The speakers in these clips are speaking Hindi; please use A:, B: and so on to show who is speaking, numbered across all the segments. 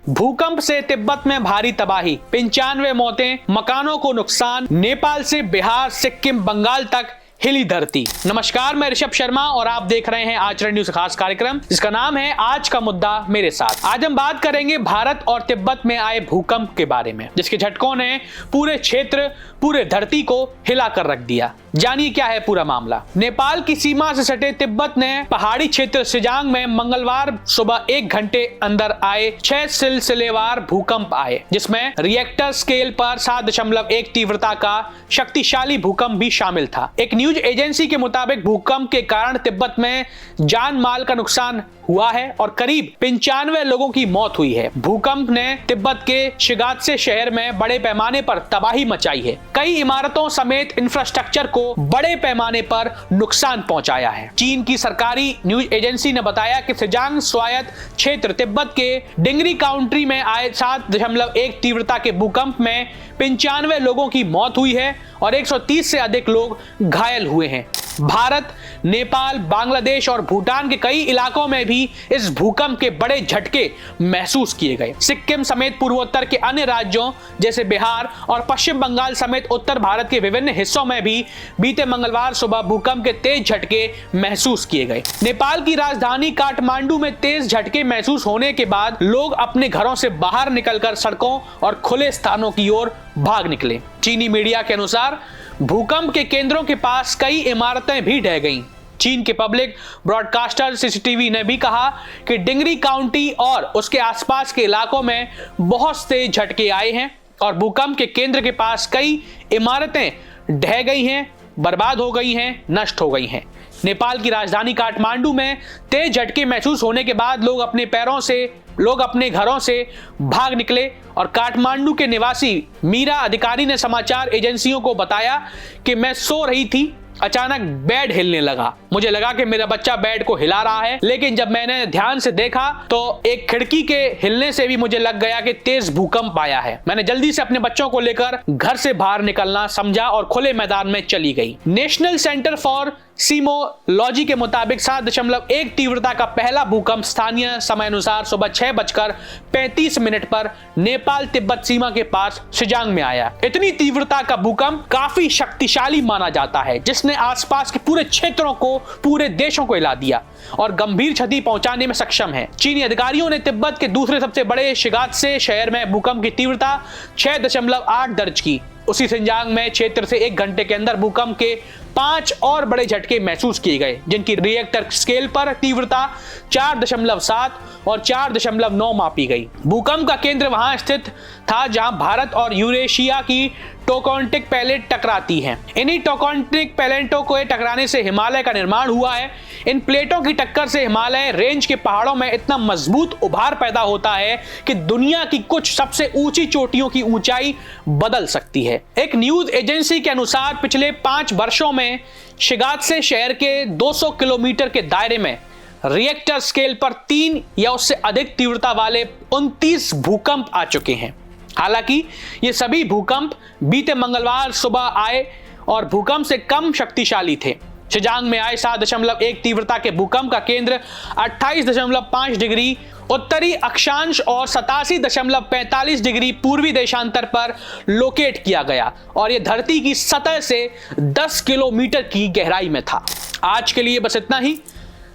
A: भूकंप से तिब्बत में भारी तबाही, 95 मौतें, मकानों को नुकसान। नेपाल से बिहार, सिक्किम, बंगाल तक हिली धरती। नमस्कार, मैं ऋषभ शर्मा और आप देख रहे हैं आचरण न्यूज खास कार्यक्रम जिसका नाम है आज का मुद्दा मेरे साथ। आज हम बात करेंगे भारत और तिब्बत में आए भूकंप के बारे में, जिसके झटकों ने पूरे क्षेत्र, पूरे धरती को हिला कर रख दिया। जानिए क्या है पूरा मामला। नेपाल की सीमा से सटे तिब्बत ने पहाड़ी क्षेत्र सिजांग में मंगलवार सुबह 1 घंटे अंदर आए 6 सिलसिलेवार भूकंप आए, जिसमें रिएक्टर स्केल पर 7.1 तीव्रता का शक्तिशाली भूकंप भी शामिल था। एक न्यूज एजेंसी के मुताबिक भूकंप के कारण तिब्बत में जान माल का नुकसान हुआ है और करीब 95 लोगों की मौत हुई है। भूकंप ने तिब्बत के शिगात्से शहर में बड़े पैमाने पर तबाही मचाई है। कई इमारतों समेत इंफ्रास्ट्रक्चर को बड़े पैमाने पर नुकसान पहुंचाया है। चीन की सरकारी न्यूज एजेंसी ने बताया कि सिजांग स्वायत्त क्षेत्र तिब्बत के डिंगरी काउंटी में आए 7.1 तीव्रता के भूकंप में 95 लोगों की मौत हुई है और 130 से अधिक लोग घायल हुए हैं। भारत, नेपाल, बांग्लादेश और भूटान के कई इलाकों में भी इस भूकंप के बड़े झटके महसूस किए गए। सिक्किम समेत पूर्वोत्तर के अन्य राज्यों जैसे बिहार और पश्चिम बंगाल समेत उत्तर भारत के विभिन्न हिस्सों में भी बीते मंगलवार सुबह भूकंप के तेज झटके महसूस किए गए। नेपाल की राजधानी काठमांडू में तेज झटके महसूस होने के बाद लोग अपने घरों से बाहर निकलकर सड़कों और खुले स्थानों की ओर भाग निकले। चीनी मीडिया के अनुसार भूकंप के केंद्रों के पास कई इमारतें भी ढह गईं। चीन के पब्लिक ब्रॉडकास्टर सीसीटीवी ने भी कहा कि डिंगरी काउंटी और उसके आसपास के इलाकों में बहुत तेज झटके आए हैं और भूकंप के केंद्र के पास कई इमारतें ढह गई हैं, बर्बाद हो गई हैं, नष्ट हो गई हैं। नेपाल की राजधानी काठमांडू में तेज झटके महसूस होने के बाद लोग अपने घरों से भाग निकले और काठमांडू के निवासी मीरा अधिकारी ने समाचार एजेंसियों को बताया कि मैं सो रही थी, अचानक बेड हिलने लगा। मुझे लगा कि मेरा बच्चा बेड को हिला रहा है, लेकिन जब मैंने ध्यान से देखा तो एक खिड़की के हिलने से भी मुझे लग गया कि तेज भूकंप आया है। मैंने जल्दी से अपने बच्चों को लेकर घर से बाहर निकलना समझा और खुले मैदान में चली गई। नेशनल सेंटर फॉर सीमोलॉजी के मुताबिक 7.1 तीव्रता का पहला भूकंप स्थानीय समय अनुसार सुबह 6:35 पर नेपाल तिब्बत सीमा के पास सिजांग में आया। इतनी तीव्रता का भूकंप काफी शक्तिशाली माना जाता है, जिसने आसपास के पूरे क्षेत्रों को, पूरे देशों को हिला दिया और गंभीर क्षति पहुंचाने में सक्षम है। चीनी अधिकारियों ने तिब्बत के दूसरे सबसे बड़े शिगात्से शहर में भूकंप की तीव्रता 6.8 दर्ज की। उसी सिजांग में क्षेत्र से 1 घंटे के अंदर भूकंप के 5 और बड़े झटके महसूस किए गए, जिनकी रिएक्टर स्केल पर तीव्रता 4.7 और 4.9 मापी गई। भूकंप का केंद्र वहां स्थित था जहां भारत और यूरेशिया की टेक्टोनिक प्लेट टकराती हैं। इन्हीं टेक्टोनिक प्लेटों को टकराने से हिमालय का निर्माण हुआ है। इन प्लेटों की टक्कर से हिमालय रेंज के पहाड़ों में इतना मजबूत उभार पैदा होता है कि दुनिया की कुछ सबसे ऊंची चोटियों की ऊंचाई बदल सकती है। एक न्यूज एजेंसी के अनुसार पिछले 5 वर्षों में शिगात्से शहर के 200 किलोमीटर के दायरे में रिएक्टर स्केल पर 3 या उससे अधिक तीव्रता वाले 29 भूकंप आ चुके हैं। हालांकि ये सभी भूकंप बीते मंगलवार सुबह आए और भूकंप से कम शक्तिशाली थे। सिजांग में आए 7.1 तीव्रता के भूकंप का केंद्र 28.5 डिग्री उत्तरी अक्षांश और 87.45 डिग्री पूर्वी देशांतर पर लोकेट किया गया और यह धरती की सतह से 10 किलोमीटर की गहराई में था। आज के लिए बस इतना ही।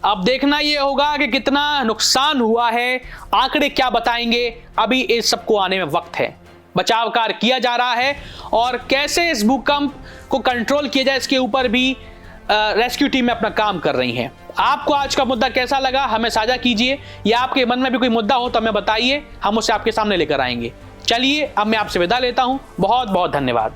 A: अब देखना यह होगा कि कितना नुकसान हुआ है, आंकड़े क्या बताएंगे। अभी इस सबको आने में वक्त है। बचाव कार्य किया जा रहा है और कैसे इस भूकंप को कंट्रोल किया जाए, इसके ऊपर भी रेस्क्यू टीमें अपना काम कर रही हैं। आपको आज का मुद्दा कैसा लगा हमें साझा कीजिए, या आपके मन में भी कोई मुद्दा हो तो हमें बताइए, हम उसे आपके सामने लेकर आएंगे। चलिए अब मैं आपसे विदा लेता हूं। बहुत बहुत धन्यवाद।